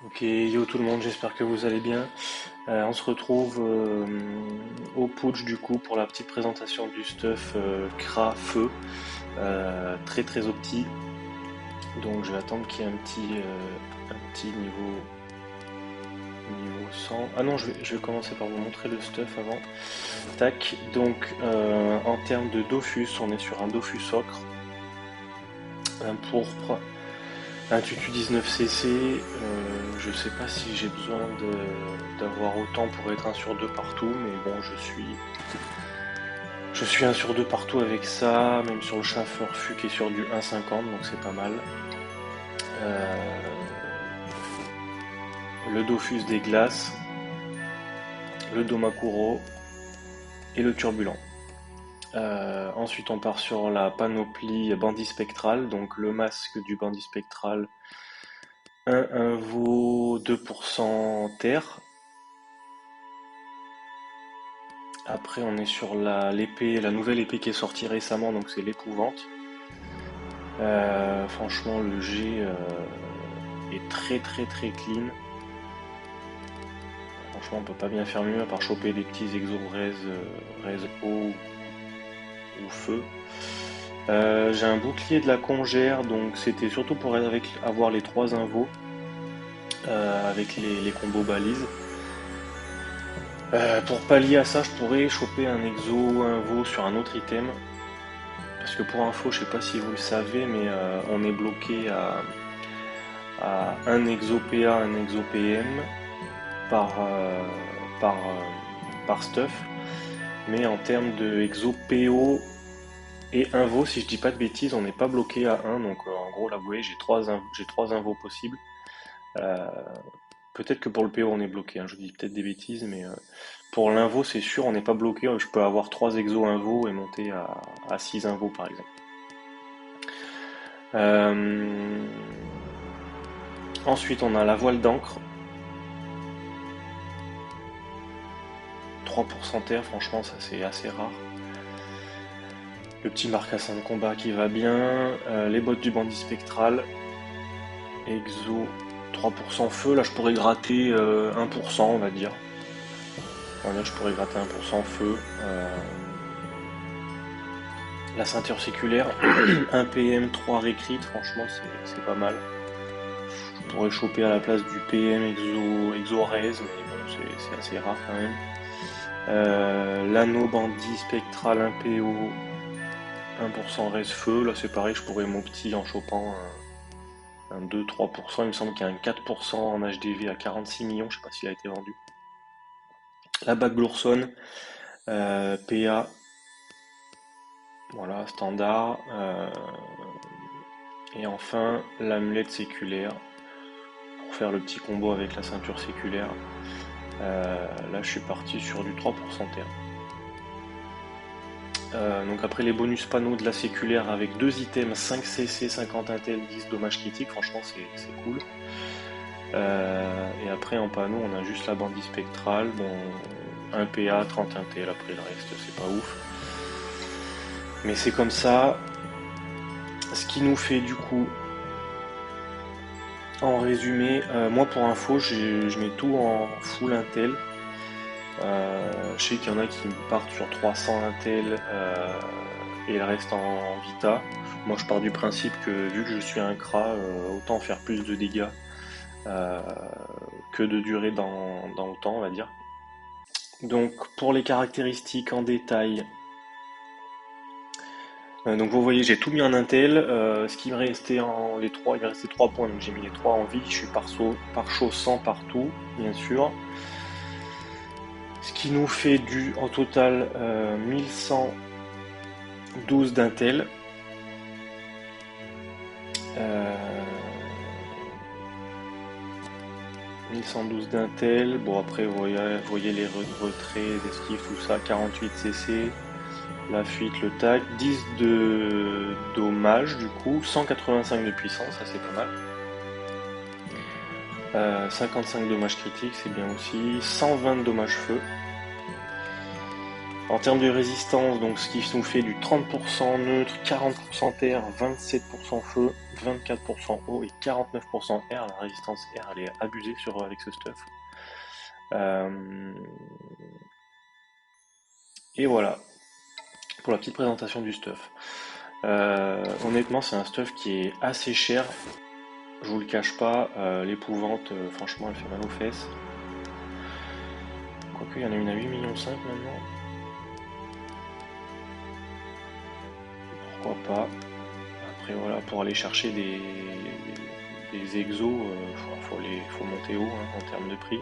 Ok, yo tout le monde, j'espère que vous allez bien. On se retrouve au Putsch du coup pour la petite présentation du stuff Kra Feu, très très opti. Donc je vais attendre qu'il y ait un petit niveau 100. Ah non, je vais commencer par vous montrer le stuff avant. Tac, donc en termes de Dofus, on est sur un Dofus ocre, un pourpre, un tutu 19cc, je sais pas si j'ai besoin d'avoir autant pour être un sur 2 partout, mais bon, je suis un sur 2 partout avec ça, même sur le chauffeur FU qui est sur du 1,50, donc c'est pas mal. Euh, le Dofus des glaces, le Domakuro et le Turbulent. Ensuite, on part sur la panoplie bandit spectral, donc le masque du bandit spectral, un vaut 2% terre. Après, on est sur l'épée, la nouvelle épée qui est sortie récemment, donc c'est l'épouvante. Franchement, le G est très très très clean. Franchement, on peut pas bien faire mieux à part choper des petits exos raise eau ou feu. J'ai un bouclier de la congère, donc c'était surtout pour avoir les trois invos avec les combos balises. Pour pallier à ça, je pourrais choper un exo invo sur un autre item. Parce que pour info, je sais pas si vous le savez, mais on est bloqué à un exo PA, un exo PM par, par, par stuff. Mais en termes de exo PO et invo, si je dis pas de bêtises, on n'est pas bloqué à un. Donc en gros, là, vous voyez, j'ai trois invos possibles. Euh, Peut-être que pour le PO, on est bloqué, hein, je dis peut-être des bêtises, mais pour l'invo, c'est sûr, on n'est pas bloqué. Je peux avoir 3 exos invo et monter à 6 invos, par exemple. Euh, Ensuite, on a la voile d'encre. 3% terre, franchement, ça c'est assez rare. Le petit marcassin de combat qui va bien. Les bottes du bandit spectral. Exo 3% feu. Là, je pourrais gratter 1%, on va dire. On va dire que je pourrais gratter 1% feu. La ceinture séculaire. 1 PM, 3 récrites, franchement, c'est pas mal. Je pourrais choper à la place du PM exo raise, mais bon, c'est assez rare quand même. L'anneau bandit spectral 1 PO, 1% raise feu. Là, c'est pareil, je pourrais mon petit en chopant un 2-3%. Il me semble qu'il y a un 4% en HDV à 46 millions, je sais pas s'il a été vendu. La bague Glourson, PA, voilà, standard. Et enfin, l'amulette séculaire pour faire le petit combo avec la ceinture séculaire. Là, je suis parti sur du 3% terre. Donc après les bonus panneaux de la séculaire avec deux items, 5 CC, 50 intel, 10 dommages critiques, franchement c'est cool. Et après en panneau on a juste la bandit spectrale, bon 1 PA, 30 intel, après le reste c'est pas ouf. Mais c'est comme ça. Ce qui nous fait du coup, en résumé, moi pour info je mets tout en full intel. Je sais qu'il y en a qui partent sur 300 intel et le reste en Vita. Moi je pars du principe que vu que je suis un Kra, autant faire plus de dégâts euh, que de durée dans le temps, on va dire. Donc pour les caractéristiques en détail, donc vous voyez j'ai tout mis en intel. Ce qui me restait les trois, il me restait 3 points, donc j'ai mis les 3 en vie. Je suis par chaud 100 partout, bien sûr. Ce qui nous fait en total 1112 d'intel. 1112 d'intel. Bon, après, vous voyez les retraits, les esquives, tout ça. 48 CC, la fuite, le tac. 10 de dommage, du coup. 185 de puissance, ça c'est pas mal. 55 dommages critiques, c'est bien aussi. 120 dommages feu. En termes de résistance, donc ce qui nous fait du 30% neutre, 40% terre, 27% feu, 24% eau et 49% air. La résistance air, elle est abusée avec ce stuff. Et voilà pour la petite présentation du stuff. Honnêtement, c'est un stuff qui est assez cher. Je vous le cache pas, l'épouvante, franchement, elle fait mal aux fesses. Quoique, il y en a une à 8,5 millions maintenant. Pourquoi pas. Après, voilà, pour aller chercher des exos, faut monter haut en termes de prix.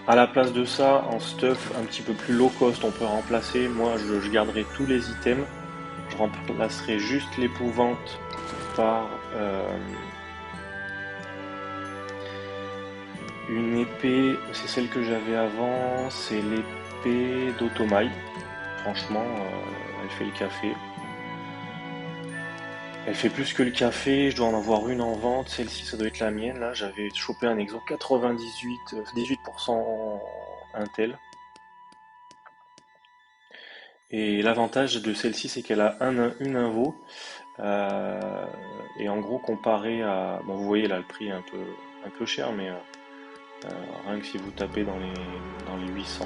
À la place de ça, en stuff un petit peu plus low cost, on peut remplacer. Moi, je garderai tous les items. Je remplacerai juste l'épouvante par une épée. C'est celle que j'avais avant. C'est l'épée d'Otomai. Franchement, elle fait le café. Elle fait plus que le café, je dois en avoir une en vente, celle-ci ça doit être la mienne, là j'avais chopé un exo 18% Intel. Et l'avantage de celle-ci c'est qu'elle a une invo, et en gros comparé à... Bon vous voyez là le prix est un peu cher, mais rien que si vous tapez dans les 800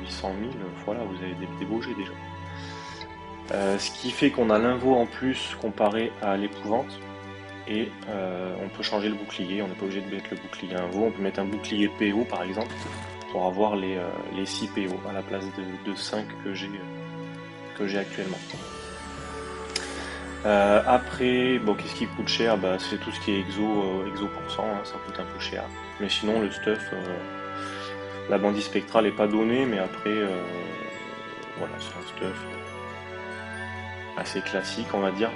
000, voilà vous avez des beaux jets déjà. Ce qui fait qu'on a l'invo en plus comparé à l'épouvante. Et on peut changer le bouclier, on n'est pas obligé de mettre le bouclier invo, on peut mettre un bouclier PO par exemple pour avoir les 6 PO à la place de 5 que j'ai actuellement. Après, bon, qu'est-ce qui coûte cher? Bah, c'est tout ce qui est exo %, hein, ça coûte un peu cher. Mais sinon le stuff, la bandit spectrale est pas donnée, mais après voilà, c'est un stuff assez classique on va dire.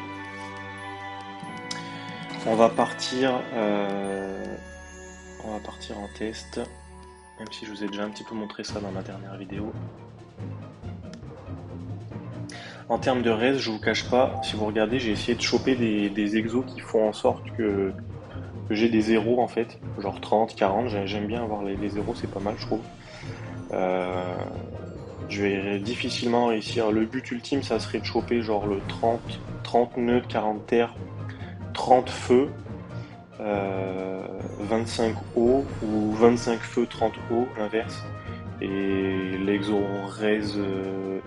On va partir en test, même si je vous ai déjà un petit peu montré ça dans ma dernière vidéo. En termes de res, je vous cache pas, si vous regardez, j'ai essayé de choper des exos qui font en sorte que j'ai des zéros en fait, genre 30, 40, j'aime bien avoir les zéros, c'est pas mal je trouve. Je vais difficilement réussir. Le but ultime, ça serait de choper genre le 30 neutres, 40 terre, 30 feu, 25 eau ou 25 feu, 30 eau, l'inverse. Et l'exo res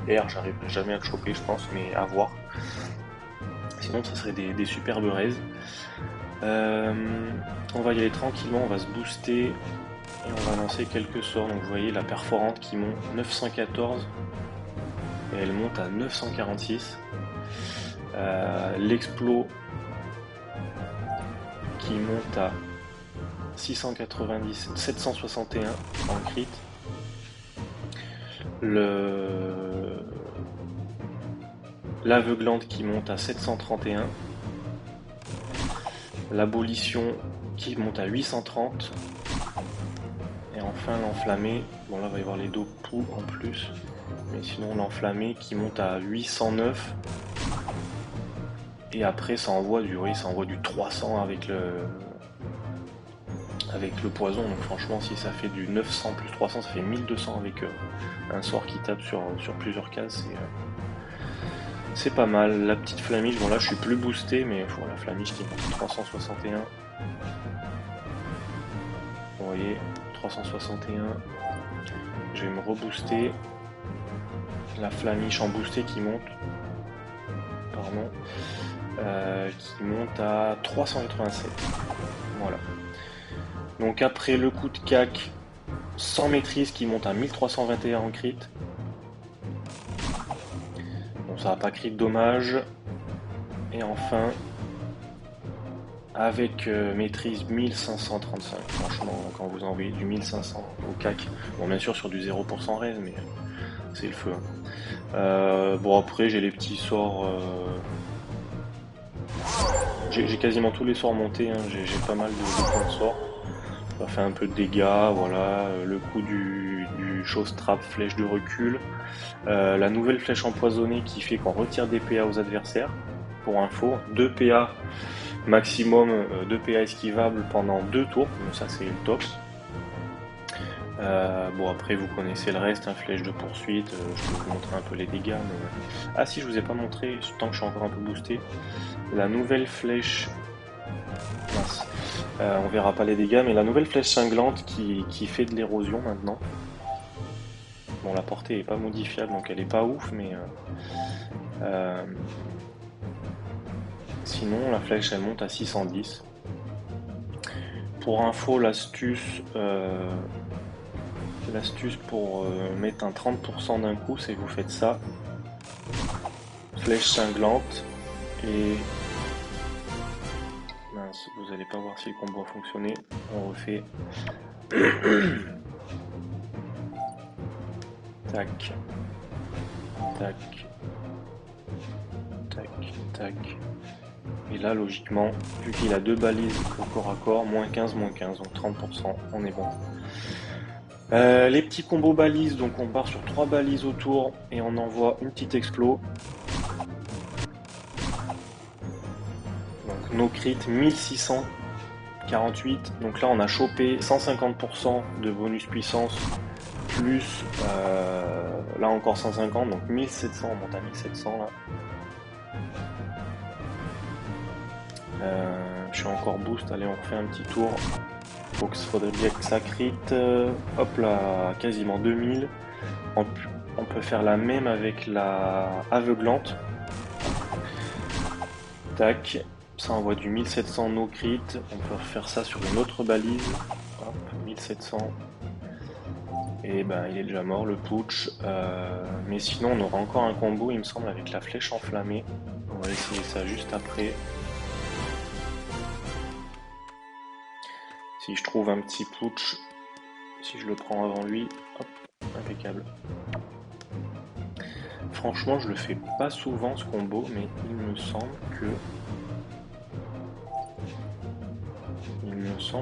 air, j'arriverai jamais à le choper, je pense, mais à voir. Sinon, ça serait des superbes res. On va y aller tranquillement, on va se booster et on va lancer quelques sorts. Donc, vous voyez la perforante qui monte 914 et elle monte à 946. L'explo qui monte à 690, 761 en crit. L'aveuglante qui monte à 731. L'abolition qui monte à 830. Et enfin l'enflammé. Bon là il va y avoir les dos poux en plus. Mais sinon l'enflammé qui monte à 809. Et après ça envoie du 300 avec le poison. Donc franchement si ça fait du 900 plus 300 ça fait 1200 avec un sort qui tape sur plusieurs cases. C'est pas mal. La petite flamiche, bon là je suis plus boosté, mais la flamiche qui monte 361. Vous voyez, 361. Je vais me rebooster. La flamiche en boosté qui monte. Pardon. Qui monte à 387. Voilà. Donc après le coup de cac sans maîtrise qui monte à 1321 en crit. Bon, ça n'a pas crit de dommage. Et enfin, avec maîtrise 1535. Franchement, quand vous envoyez du 1500 au cac, bon bien sûr sur du 0% res, mais c'est le feu. Bon après j'ai les petits sorts. J'ai quasiment tous les sorts montés, hein. J'ai pas mal de points de sort. Ça fait un peu de dégâts, voilà. Le coup du chose trap, flèche de recul. La nouvelle flèche empoisonnée qui fait qu'on retire des PA aux adversaires. Pour info, 2 PA maximum, 2 PA esquivables pendant 2 tours. Donc ça c'est le top. Bon après vous connaissez le reste, hein, flèche de poursuite, je peux vous montrer un peu les dégâts, mais... Ah si, je vous ai pas montré, tant que je suis encore un peu boosté, la nouvelle flèche... Mince. On verra pas les dégâts, mais la nouvelle flèche cinglante qui fait de l'érosion maintenant. Bon, la portée est pas modifiable, donc elle est pas ouf, mais... sinon, la flèche elle monte à 610. Pour info, l'astuce pour mettre un 30% d'un coup, c'est que vous faites ça. Flèche cinglante et... Mince, vous allez pas voir si le combo a fonctionné. On refait. Tac. Tac. Tac. Tac. Et là, logiquement, vu qu'il a deux balises au corps à corps, moins 15, moins 15, donc 30%, on est bon. Les petits combos balises, donc on part sur 3 balises autour et on envoie une petite explo. Donc nos crits 1648, donc là on a chopé 150% de bonus puissance, plus là encore 150, donc 1700, on monte à 1700 là. Je suis encore boost, allez on refait un petit tour. Faudrait bien que ça crit, hop là, quasiment 2000. On peut faire la même avec la aveuglante. Tac, ça envoie du 1700 no crit. On peut refaire ça sur une autre balise. Hop, 1700. Et ben il est déjà mort le putsch. Mais sinon on aura encore un combo il me semble avec la flèche enflammée. On va essayer ça juste après. Si je trouve un petit putsch, si je le prends avant lui, hop, impeccable. Franchement, je le fais pas souvent ce combo, mais il me semble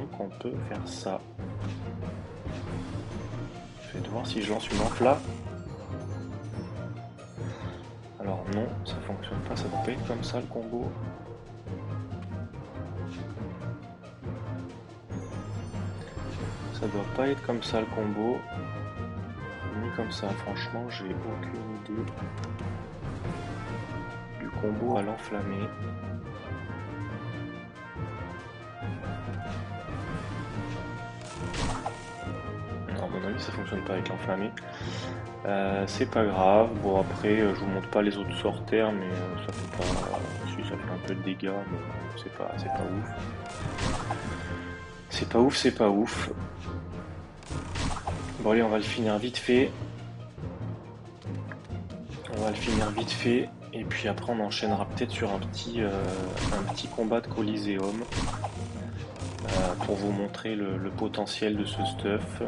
qu'on peut faire ça. Je vais voir si je lance une enfla. Alors non, ça fonctionne pas, ça doit pas être comme ça le combo. Ça doit pas être comme ça le combo, ni comme ça. Franchement, j'ai aucune idée du combo à l'enflammé. Non, à mon avis, ça fonctionne pas avec l'enflammé. C'est pas grave. Bon, après, je vous montre pas les autres sorts terre, mais ça fait pas. Si, ça fait un peu de dégâts, mais c'est pas ouf. C'est pas ouf, c'est pas ouf. Bon allez, on va le finir vite fait. Et puis après on enchaînera peut-être sur un petit combat de Coliseum pour vous montrer le potentiel de ce stuff.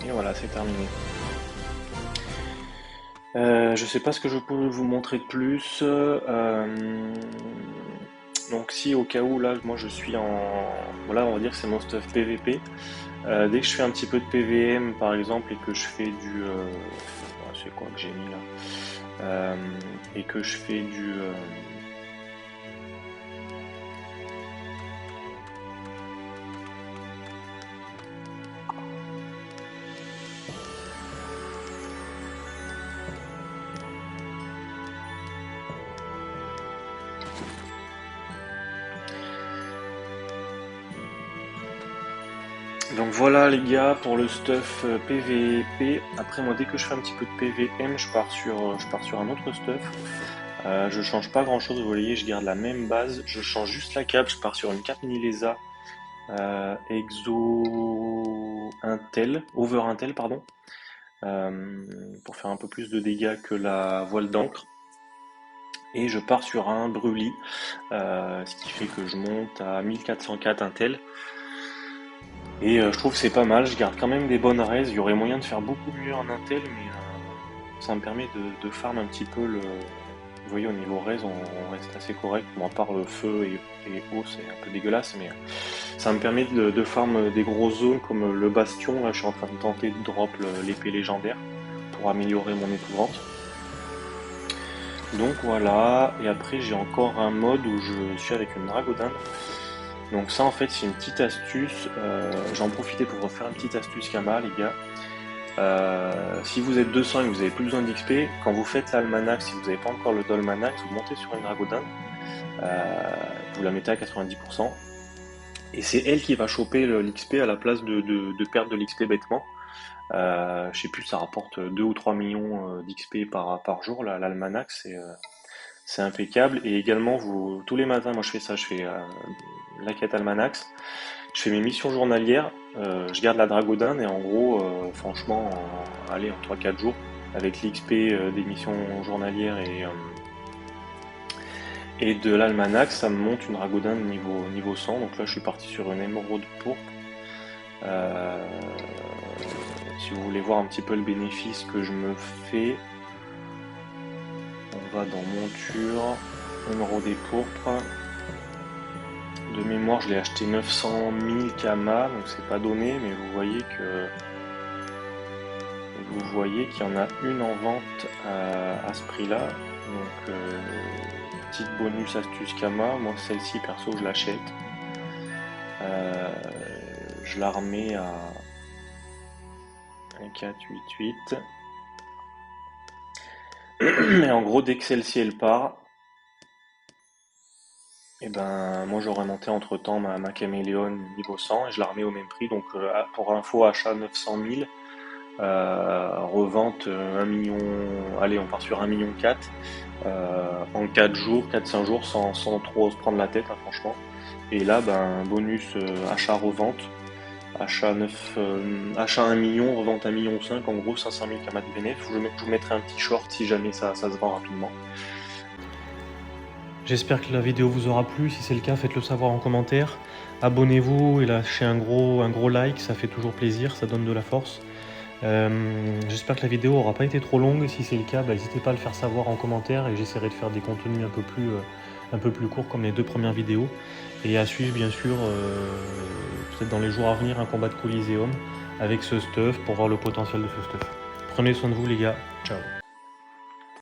Et voilà, c'est terminé. Je sais pas ce que je peux vous montrer de plus. Donc si au cas où là moi je suis en... Voilà, on va dire que c'est mon stuff PVP. Dès que je fais un petit peu de PVM par exemple et que je fais du... c'est quoi que j'ai mis là et que je fais du... Donc voilà les gars pour le stuff PVP. Après moi dès que je fais un petit peu de PVM je pars sur un autre stuff. Je change pas grand chose, vous voyez, je garde la même base, je change juste la cape, je pars sur une cape Nilesa Exo Intel, Over Intel pardon, pour faire un peu plus de dégâts que la voile d'encre. Et je pars sur un Brûlis, ce qui fait que je monte à 1404 Intel. Et je trouve que c'est pas mal, je garde quand même des bonnes raises, il y aurait moyen de faire beaucoup mieux en Intel, mais ça me permet de farm un petit peu le... Vous voyez au niveau raise on reste assez correct, bon à part le feu et eau c'est un peu dégueulasse, mais ça me permet de farm des grosses zones comme le bastion, là je suis en train de tenter de drop l'épée légendaire pour améliorer mon épouvante. Donc voilà, et après j'ai encore un mode où je suis avec une dragodinde. Donc ça en fait c'est une petite astuce, j'en profitais pour faire une petite astuce Kama les gars. Si vous êtes 200 et que vous n'avez plus besoin d'XP, quand vous faites l'almanach, si vous n'avez pas encore le dolmanax, vous montez sur une dragodinde, vous la mettez à 90%, et c'est elle qui va choper l'XP à la place de perdre de l'XP bêtement. Je sais plus, ça rapporte 2 ou 3 millions d'XP par jour, l'almanach, c'est impeccable. Et également, tous les matins, moi je fais ça, je fais la quête almanach, je fais mes missions journalières, je garde la dragodinde et en gros, franchement, allez, en 3-4 jours, avec l'XP des missions journalières et de l'almanach, ça me monte une dragodinde niveau 100. Donc là, je suis parti sur une émeraude pourpre. Si vous voulez voir un petit peu le bénéfice que je me fais, on va dans monture, émeraude et pourpre. De mémoire, je l'ai acheté 900 000 Kama, donc c'est pas donné, mais vous voyez qu'il y en a une en vente à ce prix-là. Donc petite bonus astuce Kama, moi celle-ci perso je l'achète. Je la remets à 1,488. Et en gros, dès que celle-ci elle part, et ben moi j'aurais monté entre temps ma caméléon niveau 100 et je la remets au même prix. Donc pour info, achat 900 000, revente 1 million, allez on part sur 1,4 million en 4 jours, 4-5 jours sans trop se prendre la tête hein, franchement. Et là ben bonus achat-revente. Achat 1 million, revente 1,5 million, en gros 500 000 Kama de bénéf. Je vous mettrai un petit short si jamais ça se vend rapidement. J'espère que la vidéo vous aura plu. Si c'est le cas, faites-le savoir en commentaire. Abonnez-vous et lâchez un gros like, ça fait toujours plaisir, ça donne de la force. J'espère que la vidéo aura pas été trop longue. Si c'est le cas, n'hésitez pas à le faire savoir en commentaire et j'essaierai de faire des contenus un peu plus courts comme les 2 premières vidéos. Et à suivre bien sûr, peut-être dans les jours à venir, un combat de Coliseum avec ce stuff pour voir le potentiel de ce stuff. Prenez soin de vous les gars, ciao.